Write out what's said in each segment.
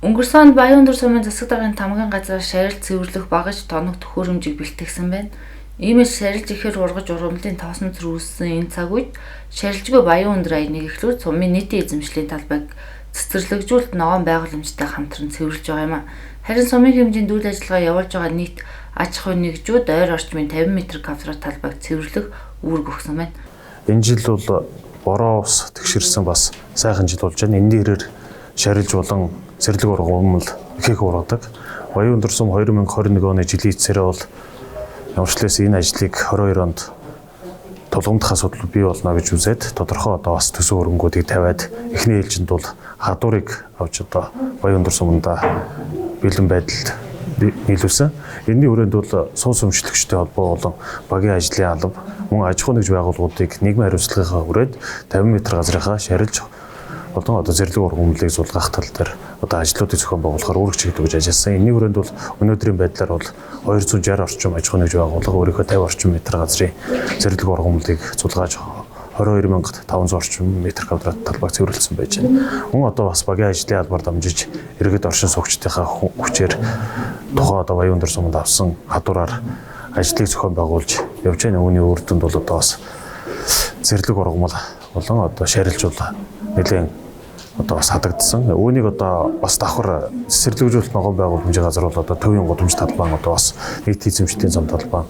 Өнгөрсөн онд Баян өндөр сумын засаг даргын тамгын газраар шарил цэвэрлэх багаж тоног төхөөрөмжийг бэлтгэсэн байна. Иймээс шарилж ихээр ургаж ургамлын тоосноц рүүссэн энэ цаг үед шарилжгүй Баян өндөр аяныг эхлүүл сумын нийтийн эзэмшлийн талбайг цэцэрлэгжүүлэлт ногоон байгууламжтай хамтран цэвэрлэж байгаа юм а. Харин сумын хэмжээнд үйл ажиллагаа явуулж байгаа нийт аж ахуйн нэгжүүд ойр орчмын 50 м² талбайг цэвэрлэх үүрэг өгсөн байна. Энэ жил бол бороо ус тэгшэрсэн бас сайхан жил болж байна. Энэний хэрээр шарилж болон цэрлэг ургамал ихэх ургадаг. Баян өндөр сум 2021 оны жилийн эцсээрээ бол ямарчлаас энэ ажлыг 22 онд тулгамдах асуудал бий болно гэж үзээд тодорхой одоо бас төсөв хөрөнгүүдийг тавиад эхний ээлжинд бол хадуурыг авч одоо Баян өндөр суманда бэлэн байдалд нийлүүлсэн. Энэний хүрээнд бол суус өмчлөгчтэй холбоо болон багийн ажлын алба мөн аж ахуй нэгж байгууллагуудыг нийгмийн хариуцлагынхаа хүрээд 50 м газрынхаа шарилж болон одоо зэрлэг ургамлыг суулгах тал дээр одоо ажлуудыг зохион байгуулахаар үүрэг чиглэдэг гэж ажилласан. Энэний хүрээнд бол өнөөдрийн байдлаар бол 260 орчим аж ахуй нэгж байгууллага өөрийнхөө 50 орчим метр газрын зэрлэг ургамлыг суулгаж 22,500 орчим м² талбайг цэвэрлсэн байж байна. Мөн одоо бас багийн ажлын албаар дамжиж иргэд оршин суугчдынхаа хүчээр тухайн одоо Баян өндөр суманд авсан хадуураар ажлыг зохион байгуулж явж байна. Үүний үр дүнд бол одоо бас зэрлэг ургамал болон одоо шарилж бол нэлээд одоо бас хадагдсан. Үүнийг одоо бас давхар цэцэрлэгжүүлэлт ногоон байгууламжийн газар бол одоо төвийн гудамж талбай одоо бас нийт эзэмшлийн зам талбай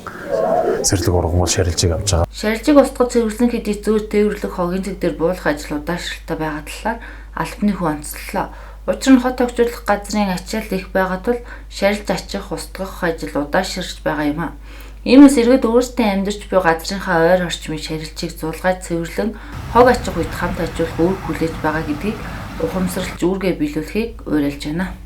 зэрлэг ургамал шарилжийг авч байгаа. Шарилжийг устгаж цэвэрлсэн хэдий зөөр тээвэрлэх хогийн цэг дээр буулах ажил удаашралтай байгаа талаар албаны хүн онцлолоо. Учир нь хот тогтоолох газрын ачаал их байгаа тул шарилж ачих устгах ажил удаашрж байгаа юм а. Иймээс иргэд өөрсдөө амьдарч буй газрынхаа ойр орчмын шарилжийг зулгаж цэвэрлэн хог ачих үед хамт ажиллах үүрэг хүлээж байгаа гэдгийг ухамсарлж үүргээ биелүүлэхийг уриалж байна.